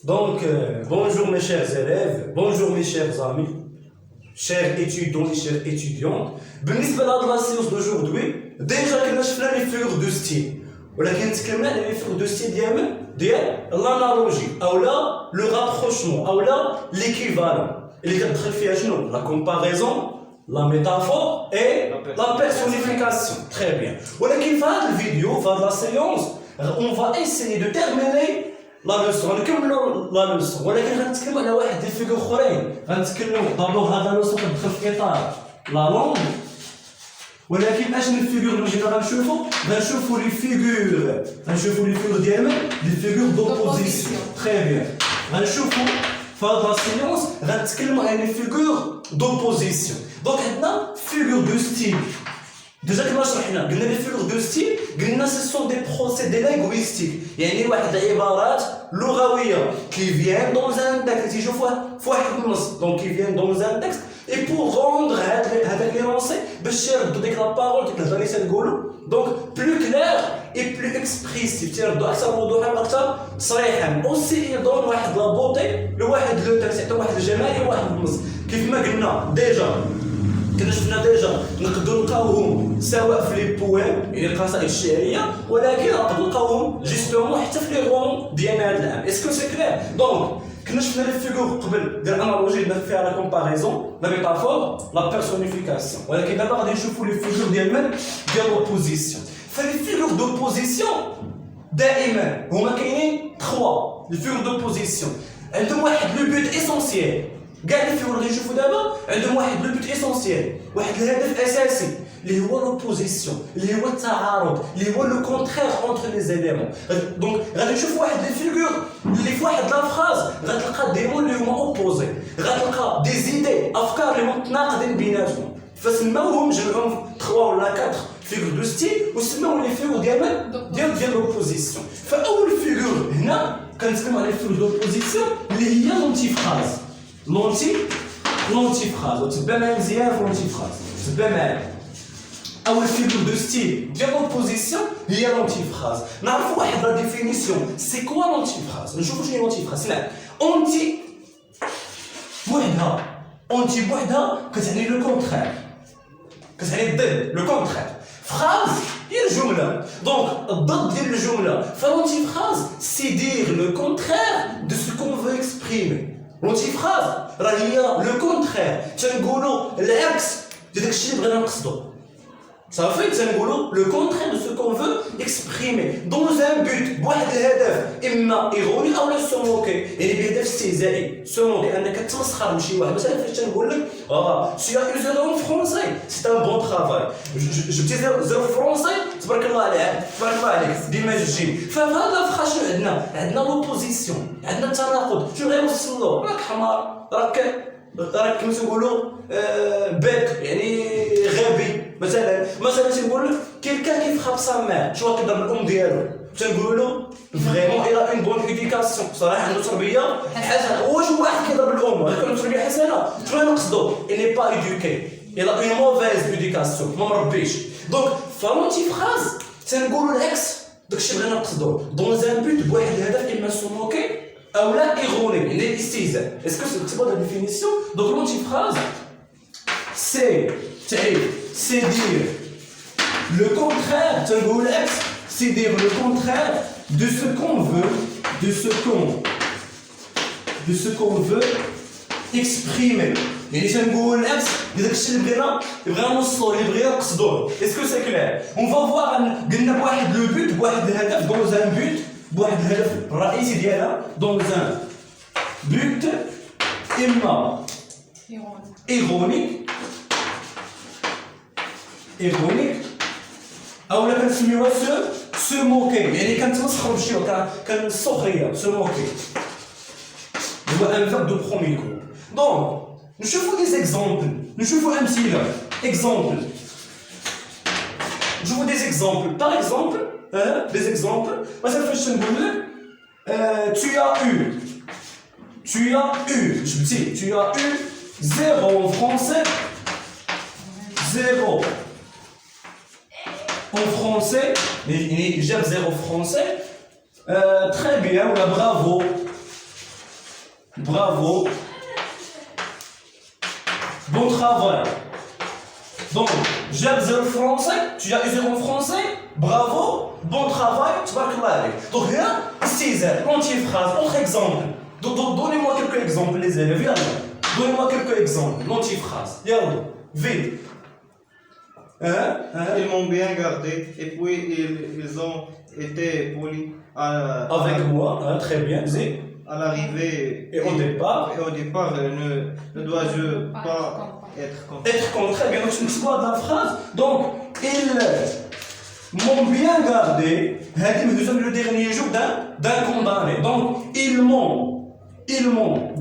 Donc, bonjour mes chers élèves, bonjour mes chers amis, chers étudiants et chères étudiantes. بالنسبة لهاد لا séance d'aujourd'hui, déjà كنا شفنا لي فيغ دو ستيل، ولكن تكلمنا على لي فيغ دو ستيل ديال l'analogie أو لا le rapprochement أو لا l'équivalent اللي كتدخل فيها شنو؟ la comparaison, la métaphore et la personnification. Très bien. ولكن في هاد الفيديو في هاد لا séance, on va essayer de terminer لا لوسون، غنكملوا لا لوسون، ولكن غنتكلموا على واحد دي فيغور اخرين. غنتكلموا دابور هاد لا لوسون كتدخل في اطار لا لونغ، ولكن اشنو الفيغور اللي جينا غنشوفوا لي فيغور، غنشوفوا لي فيغور ديال من لي فيغور دوبوزيسيون. تري بيان. غنشوفوا في هاد لا سيونس غنتكلموا على لي فيغور دوبوزيسيون. دونك عندنا فيغور دو ستيل. Déjà كما شرحنا قلنا لي فيغور دو ستيل، قلنا سي سون دي بروسيدي لينغويستيك، يعني واحد العبارات لغويه كي فيان دون ان تكست، يجيو في واحد النص، دونك كي فيان دون ان تكست اي بور روندر هذاك لي لونسي باش يردوا ديك لا بارول ديك الهضره اللي تنقولوا، دونك بلو كلير اي بلو اكسبريسيف، تيردوا اكثر وضوحا واكثر تصريحا، اوسي يدون واحد لا بوتي لواحد لو تكست، يعطي واحد الجمال لواحد النص. كيف ما قلنا ديجا كنا شفنا ديجا نقدروا نلقاوهم سواء في لي بويم يعني القصائد الشعريه، ولكن نقدروا نلقاوهم جوستومون حتى في لي رومون ديالنا هذا العام. اسكو سي كلير؟ دونك كنا شفنا لي فيغور قبل ديال الانالوجي درنا فيها لا كومباريزون، لا ميتافور، لا بيرسونيفيكاسيون، ولكن دابا غادي نشوفوا لي فيغور ديال من ديال لوبوزيسيون. فلي فيغور دوبوزيسيون دائما هما كاينين 3 لي فيغور دوبوزيسيون، عندهم واحد لو بوت اسونسييل. كاع لي فيغور اللي نشوفوا دابا عندهم واحد لو بوت اسونسييل، واحد الهدف اساسي اللي هو لوبوزيسيون، اللي هو التعارض، اللي هو لو كونترير اونتر لي زيليمون. دونك غادي نشوفوا واحد لي فيغور اللي في واحد لا فراز غتلقى دي مون اللي هما اوبوزي، غتلقى دي زيدي افكار اللي متناقضين بيناتهم، فسماوهم جمعوهم 3 ولا 4 فيغور دو ستيل وسماو لي فيغور ديال لوبوزيسيون. فاول فيغور هنا كنتكلموا على فيغور لوبوزيسيون اللي هي لونتي فراز. لونتي فراز، وتبع معايا مزيان في لونتي فراز، تبع معايا. اول فيغور دو ستيل ديال لوبوزيسيون هي لونتي فراز. نعرفوا واحد لا ديفينيسيون، سي كوا لونتي فراز؟ نشوفوا شنو هي لونتي فراز. لا، اونتي بوحدها، اونتي بوحدها كتعني لو كونترير، كتعني الضد، لو كونترير. فراز هي الجمله، دونك الضد ديال الجمله. فلونتي فراز سي دير لو كونترير دو سو كون فو اكسبريمي. لونتي فراز راه هي لو كونترير، تنقولوا العكس ديال داكشي اللي بغينا نقصدو. صافي، تنقولوا لو كونترير دو سو كون فو اكسبريمي دون ان بوت، بواحد الهدف اما ايغوني او لا سوموكي، يعني بهدف استهزائي. سوموكي انك تمسخر من شي واحد، مثلا فاش تنقول لك سي ا يو زيرو فرونسي سي ان بون ترافاي، جبتي زيرو فرونسي تبارك الله عليك، تبارك الله عليك ديما جوجين. فهذا الفخا شنو عندنا؟ عندنا لوبوزيسيون، عندنا التناقض. شنو غيوصلوا؟ راك حمار، راك كما تنقولوا بيت يعني غبي. مثلا تنقول لك كيلكان كيف خاب سا مير، شو كيضرب الام ديالو، تنقول له فريمون الى اون بون ايديكاسيون، صراحه عنده تربيه حسنه. واش واحد كيضرب الام عنده تربيه حسنه؟ شنو نقصدو؟ الي با ايدوكي، الى اون موفيز ايديكاسيون، ما مربيش. دونك فلونتي فراز تنقولوا العكس، داكشي بغينا نقصدو دون ان بوت، بواحد الهدف اما سوموكي او لا ايغوني، يعني الاستهزاء. اسكو تكتبوا لا ديفينيسيون؟ دونك لونتي فراز سي c'est dire le contraire, c'est dire le contraire de ce qu'on veut, de ce qu'on veut exprimer. يعني تنقول العكس ديال داكشي اللي بغينا نوصلو، اللي بغينا نقصدوه. اسكو سي كلير؟ اون فا فوار. قلنا بواحد لو بوت، بواحد الهدف، دون ان بوت، بواحد الهدف الرئيسي ديالها، دون ان بوت اما ايغونيك او لا كنسميوها سو موكي، يعني كنتمسخروا بشي كان السخريه. سو موكي هو ان فيرب دو بروميي كوب. دونك نشوفوا دي زيكزامبل، نشوفوا امثله. اكزامبل، نشوفوا دي زيكزامبل. باغ اكزامبل دي زيكزامبل، مثلا فاش تنقول لك tu as eu جبتي tu as eu 0 en français, 0 en français, mais j'aime 0 français, très bien, ou bravo, Bravo. Bon travail. Donc, j'aime le français, tu as usé en français, bravo, bon travail, tabarakallah. Donc là, c'est l'antiphrase, autre exemple. Donnez-moi quelques exemples, les élèves, viens. Donnez-moi quelques exemples, l'antiphrase. Yallah, vite. Ils m'ont bien gardé et puis ils ont été polis Avec moi, très bien, Zé. à l'arrivée Et au départ. Et au départ, ne dois-je pas être content? Être con, très bien, donc c'est l'histoire de la phrase. Donc, ils m'ont bien gardé. Nous sommes le dernier jour d'un condamné. Donc, ils m'ont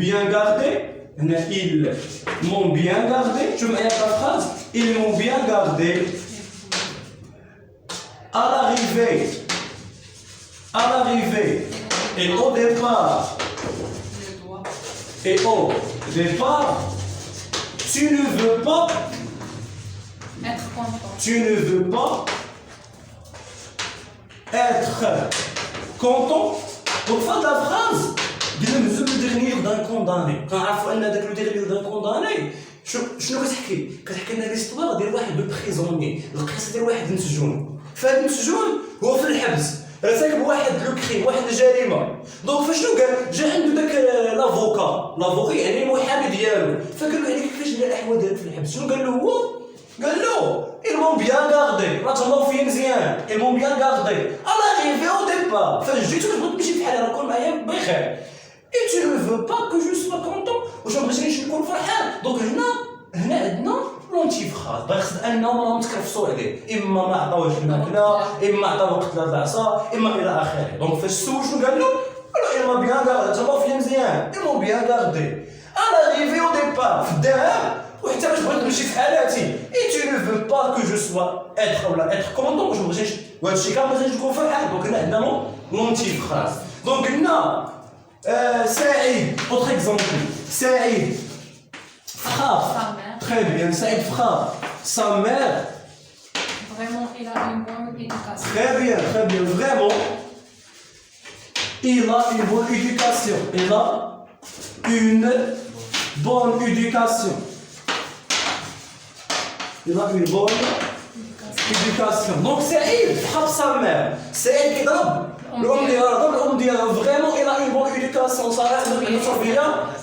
bien gardé. Ils m'ont bien gardé. Je me mets la phrase. Ils m'ont bien gardé. À l'arrivée. Et au départ. Tu ne veux pas être content. Tu ne veux pas être content. Donc, fin de la phrase. Nous sommes le dernier d'un condamné. Quand on a le dernier d'un condamné, شنو كتحكي لنا ليستوار ديال واحد لو بريزوني، القصه ديال واحد مسجون. فهاد المسجون هو في الحبس، ارتكب واحد لو كريم، واحد الجريمه. دونك فشنو قال؟ جا عنده داك لافوكا يعني المحامي ديالو، فقال له يعني كيفاش داير الاحوال ديالك في الحبس؟ شنو قال له هو؟ قال له ils m'ont bien gardé، راه تهلاو فيا مزيان، ils m'ont bien gardé. À l'arrivée au départ، فاش جيت بغيت نمشي بحال راكون معايا بخير. Et tu ne veux pas que je sois content واش ما بغيتيش نكون فرحان. دونك هنا عندنا لونتيفراز باغي انهم راهم تكرفسوا عليه، اما ما عطاوش الماكله، اما عطا وقت للعصا، اما الى اخره. دونك فاش سول شنو قال له؟ قال له اما بيان غاردي، تما فيه مزيان، اما بيان غاردي. انا ريفي او ديبار في الذهاب وحتى باش بغيت نمشي في حالاتي. اي tu ne veux pas que je sois être ولا être content واش ما بغيتيش، وهذا الشيء كامل ما بغيتيش نكون فرحان. دونك هنا عندنا لونتيفراز. دونك قلنا Saïd, autre exemple. Saïd, frère. Très bien, Saïd, frère. Sa mère. Vraiment, il a une bonne éducation. Très bien, vraiment. Il a une bonne éducation. Il a une bonne éducation. Il a une bonne éducation. Donc Saïd, frère sa mère. Saïd qui donne. الام ديالها فريمون الى اون بون ايديوكاسيون صراحه تربيه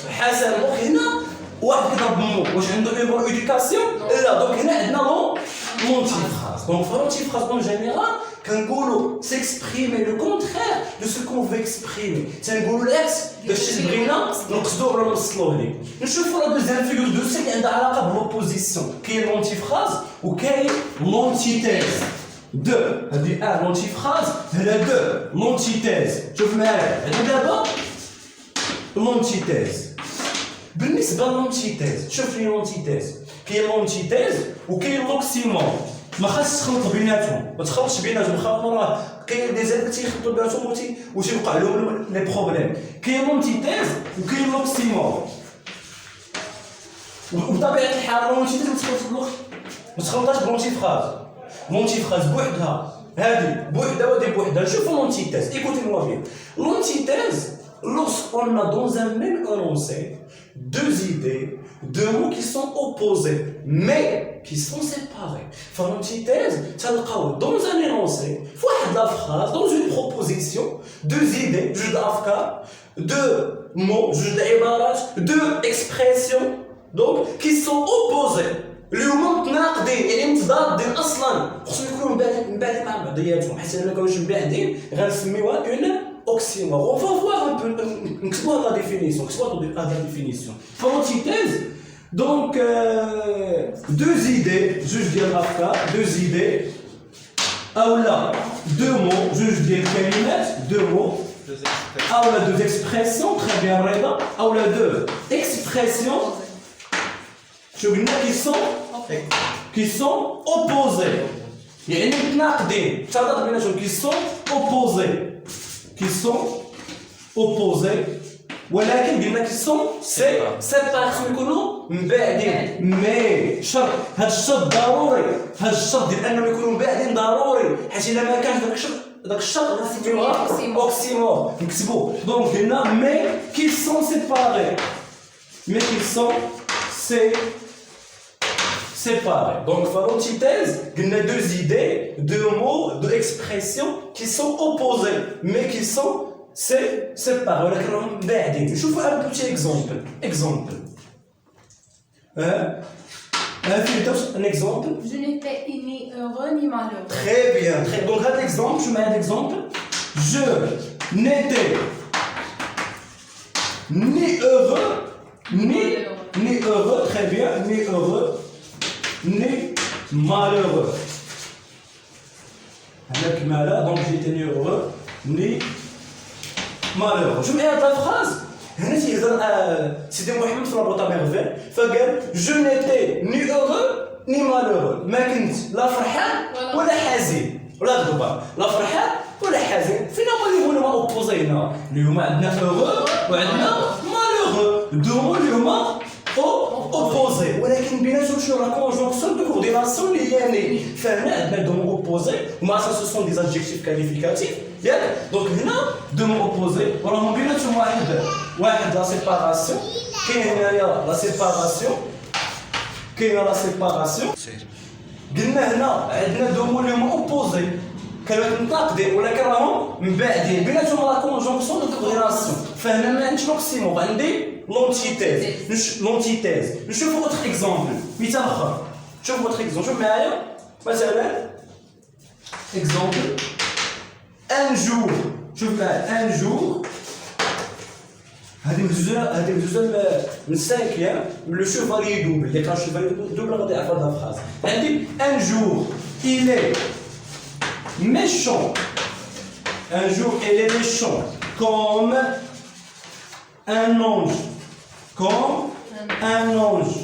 حسن. دونك هنا واحد كيضرب مو واش عنده اون بون ايديوكاسيون؟ لا. دونك هنا عندنا لونتيفراز. دونك في لونتيفراز اون جينيرال كنقولوا سيكسبريمي لو كونترير دو سو كون في اكسبريمي، تنقولوا العكس باش بغينا نقصدوه ولا نوصلوه ليه. نشوفوا لا دوزيام فيغور دو سي اللي عندها علاقه بلوبوزيسيون. كاين لونتيفراز وكاين لونتيتيز. Deux, هذه l'antiphrase, هنا deux, l'antithèse. شوف معايا، هنا دابا l'antithèse. بالنسبة للantithèse، شوف لي l'antithèse. كاين l'antithèse وكاين l'oxymore. ما خاصش تخلط بيناتهم، ما تخلطش بيناتهم، خاطر راه كاين دي زاد تيخلطوا بيناتهم وتيوقع لهم لي بروبليم. كاين l'antithèse وكاين l'oxymore. وبطبيعة الحال l'antithèse ما تخلطهاش بالantiphrase. L'antiphrase بوحدها هذه بوحدها وهذه بوحدها. نشوفوا l'antithèse. Écoutez-moi bien. L'antithèse, lorsqu'on a dans un même énoncé deux idées, deux mots qui sont opposés mais qui sont séparés. Enfin, l'antithèse, تلقاو dans un énoncé, واحد la phrase, dans une proposition, deux idées, جوج الأفكار, deux mots, جوج العبارات, deux expressions, donc qui sont opposés. اللي هما متناقضين يعني متضادين اصلا، خصهم يكونوا مبعدين مع بعضياتهم. حيت الا كانوش مبعدين غنسميوها اون اوكسيمور. اون فا فوار ان بو نكتبوها لا ديفينيسيون، فلونتيتيز. دونك deux idées جوج ديال الافكار، deux idées اولا deux mots جوج ديال الكلمات، deux mots اولا deux expressions. Très bien رضا. اولا deux expressions qui sont opposés. يعني متناقضين، تضاد بيناتهم qui sont opposés ولكن قلنا كي سون سيبار خصهم يكونوا مبعدين. مي شرط، هاد الشرط ضروري، هاد الشرط ديال انهم يكونوا مبعدين ضروري، حيت الا ما كانش داك الشرط داك الشرط نسميوها أوكسيمور. اوكسيمور نكتبو دونك هنا مي كي سون سيباري مي كي سون séparés. Donc, par l'antithèse, il y a deux idées, deux mots, deux expressions qui sont opposés, mais qui sont séparés. Je vous fais un petit exemple. Un exemple. Je n'étais ni heureux ni malheureux. Très bien. Donc, un exemple, je mets un exemple. Je n'étais ni heureux, ni heureux, très bien, ni heureux, ni malheureux. Avec malheur, donc j'étais ni heureux, ni malheureux. Je mets la phrase. C'était Mohamed Frabota Merveille. Je n'étais ni heureux ni malheureux. ما كنت لا فرحان ولا حزين ولا غضبان. لا فرحان ولا حزين. فينا هما اللي هما اوبوزي هنا. اليوم عندنا heureux وعندنا malheureux. دو اللي هما opposé ولكن بيناتهم شنو لا conjonction de coordination اللي هي ني فهنا عندنا دو مو opposé ومع ça ce sont des adjectifs qualificatifs ياك دونك هنا دو مو opposé وراهم بيناتهم واحد لا سيباراسيون كاين هنايا لا سيباراسيون كاينه لا سيباراسيون قلنا هنا عندنا دو مو اللي هما opposé كانوا متناقضين ولكن راهم مبعدين بيناتهم لا conjonction de coordination فهنا ما عنديش لوكسيمور عندي l'antithèse. Je fais votre exemple. مثال آخر. شوف votre exemple. شوف معايا. مثلا exemple. Un jour. شوف معايا. Un jour. هذه مزوجة من الساكية من لو chevalier double. اللي كان chevalier double غادي يعرف هذا الفراز. عندي un jour. Il est méchant. Un jour il est méchant comme un ange. Comme un ange.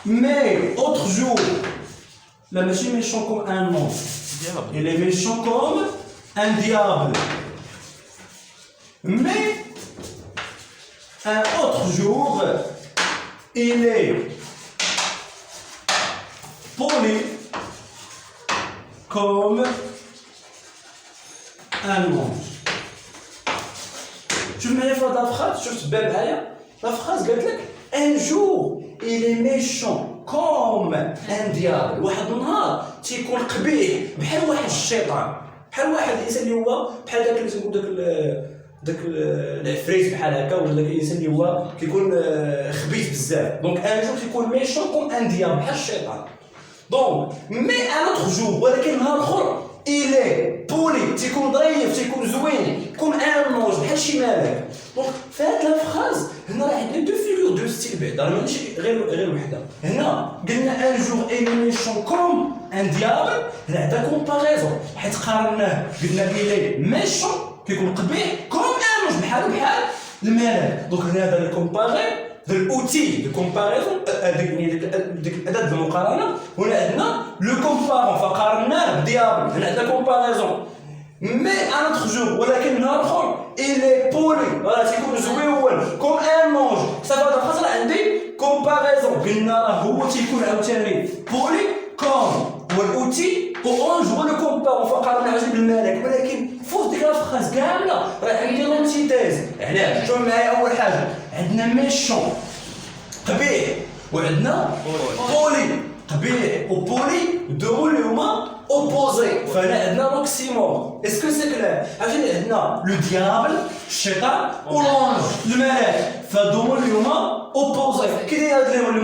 Mais autre jour, la machine est méchant comme un ange. Il est méchant comme un diable. Mais un autre jour, il est poli comme un ange. Tu me mets la phrase, je te bébé. La phrase قالت لك un jour il est méchant comme un diable واحد النهار تيكون قبيح بحال واحد الشيطان بحال واحد الانسان اللي هو بحال داك اللي تنقول داك العفريت بحال هكا ولا داك الانسان اللي هو كيكون خبيث بزاف دونك ان جور تيكون ميشون كوم ان ديابل بحال الشيطان دونك مي ان اوتر جور ولكن نهار اخر إلي بولي تيكون ظريف تيكون زوين كوم ان نوج بحال شي مالك دونك في هاد لا فراز هنا راه عندنا دو فيغور دو ستيل بعدا راه ماشي غير وحده هنا قلنا ان جور اي ميشون كوم ان ديابل هنا عندنا كومباريزون حيت قارناه قلنا إلي ميشون كيكون قبيح كوم ان نوج بحال المالك دونك هنا هذا الكومباري هذا الاوتي دو كومباريزون ديك الاداه ديال المقارنه هنا عندنا لو كومبارون فقارناه بديابل هنا عندنا كومباريزون مي ان اوتر جور ولكن نهار اخر إلي بولي راه تيكون زويون كوم ان نونج صافي هذا خاطر عندي كومباريزون قلنا راه هو تيكون عاوتاني بولي كوم هو الاوتي اونج هو لو كومبارون فقارنا عجب بالمالك ولكن فوق ديك الفراز كامله راه عندي لونتيتيز علاش شوف معايا اول حاجه عندنا ميشون قبيح وعندنا بولي قبيح وبولي دو اللي هما اوبوزي فهنا عندنا لوكسيمور اسكو سي كلير عشان عندنا لو ديابل الشيطان ولونج الملاك فهادو اللي هما اوبوزي كي داير هاد اللي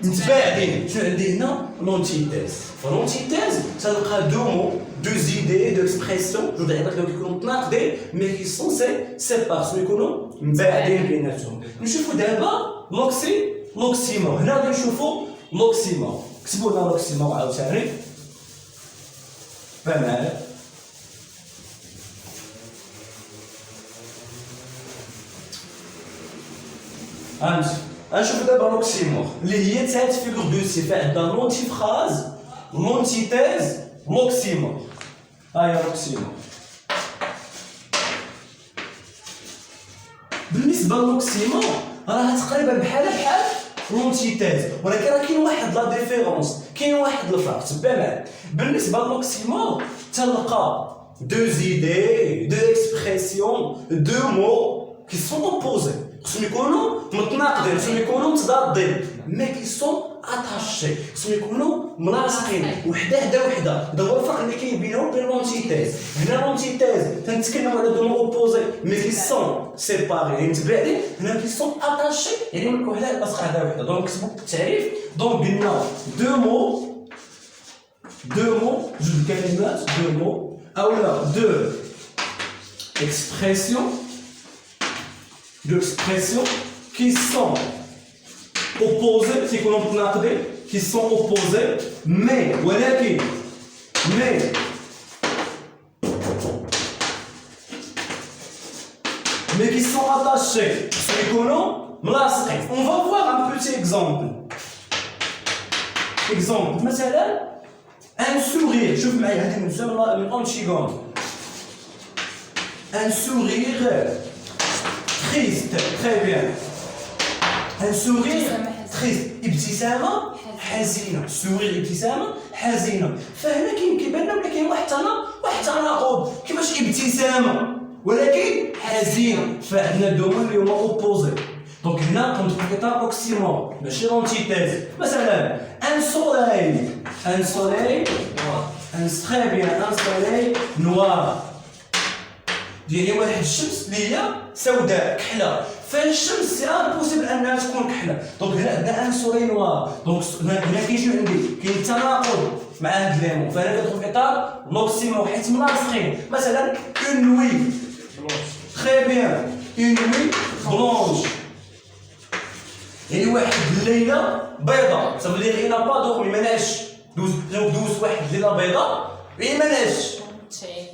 متباعدين شنو عندي هنا لونتيتيز فلونتيتيز تلقى دو مو دو زيدي دو اكسبرسيون جو داير لو كيكونوا متناقضين مي كي سون سيبار يكونوا مباعدين بيناتهم نشوفوا دابا لوكسيمور هنا غادي نشوفوا لوكسيمور كتبوا لنا لوكسيمور عاوتاني بمعنى غنشوفوا دابا لوكسيمور اللي هي تاعت فيغور دو سي فعندنا لونتي فراز لونتيتيز لوكسيمور هاهي لوكسيمور بالنسبه للوكسيمور راها تقريبا بحال لونتيتيز ولكن راه كاين واحد لا ديفيرونس كاين واحد الفرق تبع معايا بالنسبه للوكسيمور تلقى دو زيدي دو اكسبرسيون دو مو كي سون اوبوزي خصهم يكونوا متناقضين خصهم يكونوا متضادين مي كي سون اتاشي خصهم يكونوا ملاصقين وحده حدا وحده هذا هو الفرق اللي كاين بينهم وبين لونتيتيز هنا لونتيتيز تنتكلموا على دو مو اوبوزي مي كي سون سيباري يعني متباعدين هنا كي سون اتاشي يعني وحده لاصقه حدا وحده دونك كتبوا التعريف دونك قلنا دو مو جوج كلمات دو مو اولا دو expressions qui sont opposées, c'est qu'on peut qui sont opposées, mais qui sont attachées. C'est qu'on on va voir un petit exemple. مثلا un sourire. شوف معي هذه من أنشيغون. Un sourire triste, très bien. Un sourire triste. ابتسامة حزينة. sourire ابتسامة حزينة. فهنا كيبان لنا بلي كاين واحد تناقض. كيفاش ابتسامة ولكن حزينة. فعندنا دوما اللي هما اوبوزي. دونك هنا كنتبقى اوكسيمور ماشي لونتيتيز. مثلا un soleil très bien un soleil noir. يعني واحد الشمس اللي هي سوداء كحله فالشمس سي امبوسيبل انها تكون كحله دونك هنا عندنا ان سوري نوار دونك هنا كيجيو عندي كاين تناقض مع هاد ليمون فانا كندخل في اطار لوكسيمور حيت ملاصقين مثلا اون نوي تري بيان اون نوي بلونش يعني واحد الليله بيضاء صافي لي غينا با دورمي ماناش دوز واحد الليله بيضاء يعني ماناش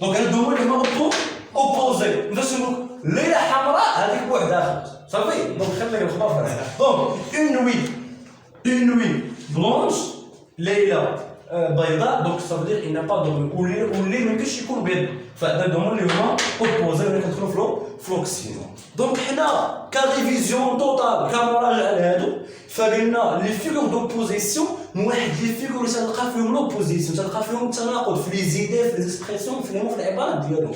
دونك هادو هما اللي هما اوبوزي باش نقول ليله حمراء هذيك بواحد اخر صافي دونك خلينا الخبر فرق دونك اون نوي بلونش ليله بيضاء دونك صافي دير ان با دورمي والليل ما يمكنش يكون بيض فهذا هما اللي هما اوبوزي ولا كندخلوا في لوكسيمور دونك حنا كريفيزيون توتال كمراجعه لهادو فقلنا لي فيغور دوبوزيسيون واحد لي فيغور اللي تلقى فيهم لوبوزيسيون تلقى فيهم التناقض في لي زيدي في لي اكسبرسيون في العبارات ديالهم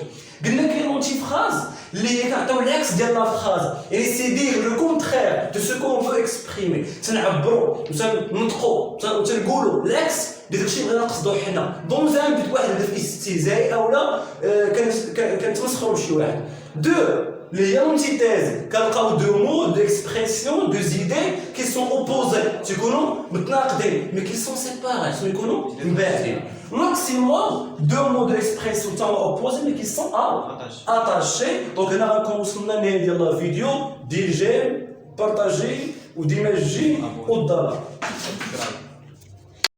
قلنا كاين لونتي فراز اللي كيعطيو العكس ديال لا فراز يعني سي دير لو كونترير دو سو كون فو اكسبريمي تنعبروا تنطقوا تنقولوا العكس ديال داكشي اللي بغينا نقصدو حنا دون زان بيت واحد هدف استهزائي اولا كنتمسخروا بشي واحد دو les entités كنلقاو دو مو ديكسبرسيون دو زيدي كي سون اوبوزي تيكونوا متناقضين مي كي سون سيباري يكونوا مباعدين لوكسيمور دو مو ديكسبرسيون تاعو اوبوزي مي كي سون اتاشي دونك هنا غنكون وصلنا للنهايه ديال الفيديو دير جيم بارطاجي وديما الجيم والضرب